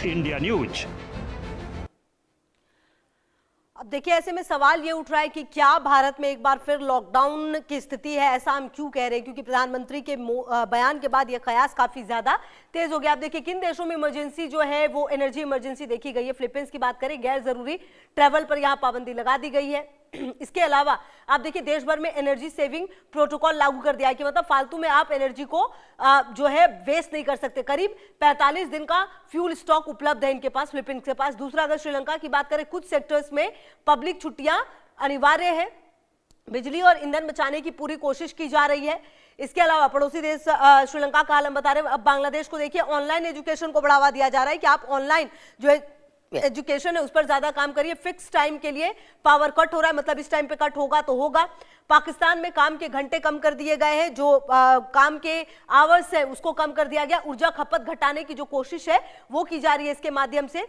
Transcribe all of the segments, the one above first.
India news. अब देखिए, ऐसे में सवाल ये उठ रहा है कि क्या भारत में एक बार फिर लॉकडाउन की स्थिति है। ऐसा हम क्यों कह रहे हैं, क्योंकि प्रधानमंत्री के बयान के बाद ये कयास काफी ज्यादा तेज हो गया। आप देखिए किन देशों में इमरजेंसी जो है वो एनर्जी इमरजेंसी देखी गई है। फिलीपींस की बात करें, गैर जरूरी ट्रैवल पर यहाँ पाबंदी लगा दी गई है। इसके अलावा आप देखिए देश भर में एनर्जी सेविंग प्रोटोकॉल लागू कर दिया है कि मतलब फालतू में आप एनर्जी को जो है वेस्ट नहीं कर सकते। करीब 45 दिन का फ्यूल स्टॉक उपलब्ध है इनके पास, फिलीपींस के पास। दूसरा, अगर श्रीलंका की बात करें, कुछ सेक्टर्स में पब्लिक छुट्टियां अनिवार्य है। बिजली और ईंधन बचाने की पूरी कोशिश की जा रही है। इसके अलावा पड़ोसी देश श्रीलंका का हाल हम बता रहे हैं। अब बांग्लादेश को देखिए, ऑनलाइन एजुकेशन को बढ़ावा दिया जा रहा है कि आप ऑनलाइन जो है एजुकेशन है उस पर ज्यादा काम करिए। फिक्स टाइम के लिए पावर कट हो रहा है, मतलब इस टाइम पे कट होगा तो होगा। पाकिस्तान में काम के घंटे कम कर दिए गए हैं, जो काम के आवर्स है उसको कम कर दिया गया। ऊर्जा खपत घटाने की जो कोशिश है वो की जा रही है। इसके माध्यम से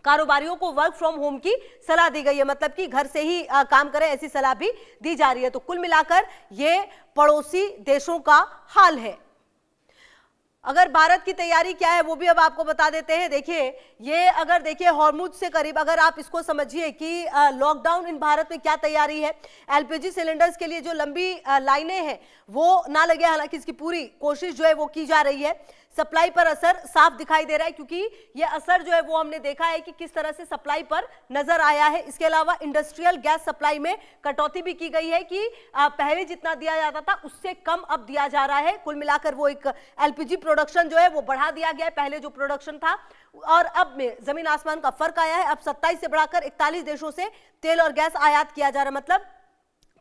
कारोबारियों को वर्क फ्रॉम होम की सलाह दी गई है, मतलब कि घर से ही काम करें, ऐसी सलाह भी दी जा रही है। तो कुल मिलाकर ये पड़ोसी देशों का हाल है। अगर भारत की तैयारी क्या है वो भी अब आपको बता देते हैं। देखिए, ये अगर देखिए हॉर्मुज से करीब, अगर आप इसको समझिए कि लॉकडाउन इन भारत में क्या तैयारी है। एलपीजी सिलेंडर्स के लिए जो लंबी लाइनें हैं वो ना लगे, हालांकि इसकी पूरी कोशिश जो है वो की जा रही है। सप्लाई पर असर साफ दिखाई दे रहा है, क्योंकि ये असर जो है वो हमने देखा है कि किस तरह से सप्लाई पर नजर आया है। इसके अलावा इंडस्ट्रियल गैस सप्लाई में कटौती भी की गई है कि पहले जितना दिया जाता था उससे कम अब दिया जा रहा है। कुल मिलाकर वो एक एलपीजी प्रोडक्शन जो है वो बढ़ा दिया गया है। पहले जो प्रोडक्शन था और अब में जमीन आसमान का फर्क आया है। अब 27 से बढ़ाकर 41 देशों से तेल और गैस आयात किया जा रहा है। मतलब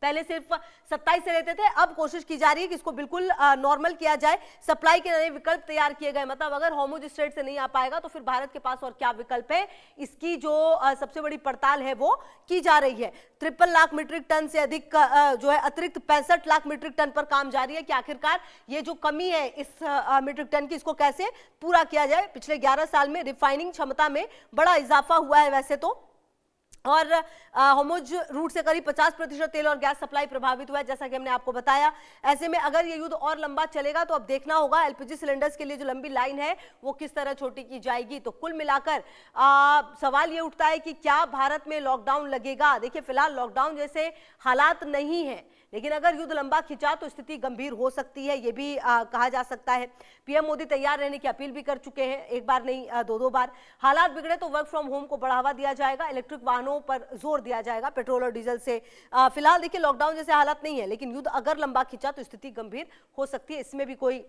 पहले सिर्फ 27 से लेते थे, अब कोशिश की जा रही है कि इसको बिल्कुल नॉर्मल किया जाए। सप्लाई के नए विकल्प तैयार किए गए, मतलब अगर हॉर्मुज स्ट्रेट से नहीं आ पाएगा तो फिर भारत के पास और क्या विकल्प है, इसकी जो सबसे बड़ी पड़ताल है वो की जा रही है। 53 लाख मीट्रिक टन से अधिक जो है अतिरिक्त 65 लाख मीट्रिक टन पर काम जारी है कि आखिरकार ये जो कमी है इस मीट्रिक टन की, इसको कैसे पूरा किया जाए। पिछले 11 साल में रिफाइनिंग क्षमता में बड़ा इजाफा हुआ है वैसे तो, और हॉर्मुज रूट से करीब 50% तेल और गैस सप्लाई प्रभावित हुआ है, जैसा कि हमने आपको बताया। ऐसे में अगर ये युद्ध और लंबा चलेगा तो अब देखना होगा एलपीजी सिलेंडर्स के लिए जो लंबी लाइन है वो किस तरह छोटी की जाएगी। तो कुल मिलाकर सवाल ये उठता है कि क्या भारत में लॉकडाउन लगेगा। देखिए, फिलहाल लॉकडाउन जैसे हालात नहीं है, लेकिन अगर युद्ध लंबा खिंचा तो स्थिति गंभीर हो सकती है, ये भी कहा जा सकता है। पीएम मोदी तैयार रहने की अपील भी कर चुके हैं, एक बार नहीं दो बार। हालात बिगड़े तो वर्क फ्रॉम होम को बढ़ावा दिया जाएगा, इलेक्ट्रिक वाहनों पर जोर दिया जाएगा, पेट्रोल और डीजल से। फिलहाल देखिए लॉकडाउन जैसे हालात नहीं है, लेकिन युद्ध अगर लंबा खिंचा तो स्थिति गंभीर हो सकती है, इसमें भी कोई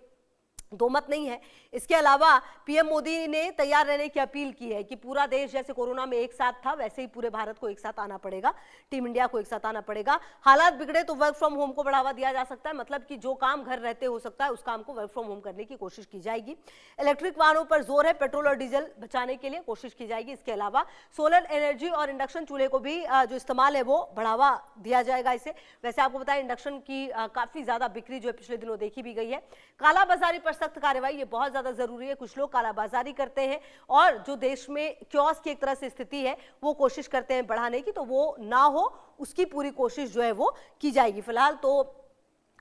दो मत नहीं है। इसके अलावा पीएम मोदी ने तैयार रहने की अपील की है कि पूरा देश जैसे कोरोना में एक साथ था वैसे ही पूरे भारत को एक साथ आना पड़ेगा, टीम इंडिया को एक साथ आना पड़ेगा। हालात बिगड़े तो वर्क फ्रॉम होम को बढ़ावा दिया जा सकता है, मतलब कि जो काम घर रहते हो सकता है उस काम को वर्क फ्रॉम होम करने की कोशिश की जाएगी। इलेक्ट्रिक वाहनों पर जोर है, पेट्रोल और डीजल बचाने के लिए कोशिश की जाएगी। इसके अलावा सोलर एनर्जी और इंडक्शन चूल्हे को भी जो इस्तेमाल है वो बढ़ावा दिया जाएगा इसे। वैसे आपको बताया इंडक्शन की काफी ज्यादा बिक्री जो है पिछले दिनों देखी भी गई है। कालाबाजारी पर सख्त कार्रवाई ये बहुत ज्यादा जरूरी है। कुछ लोग कालाबाजारी करते हैं और जो देश में क्योस की एक तरह से स्थिति है वो कोशिश करते हैं बढ़ाने की, तो वो ना हो उसकी पूरी कोशिश जो है वो की जाएगी। फिलहाल तो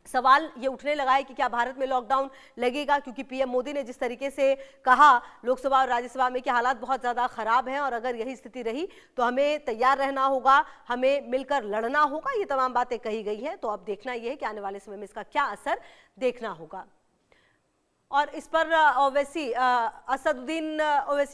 सवाल ये उठने लगा है कि क्या भारत में लॉकडाउन लगेगा, क्योंकि पीएम मोदी ने जिस तरीके से कहा लोकसभा और राज्यसभा में कि हालात बहुत ज़्यादा खराब हैं और अगर यही स्थिति रही तो हमें तैयार रहना होगा, हमें मिलकर लड़ना होगा, ये तमाम बातें कही गई हैं। तो अब देखना यह है कि आने वाले समय में इसका क्या असर देखना होगा। और इस पर ओवैसी असदुद्दीन ओवैसी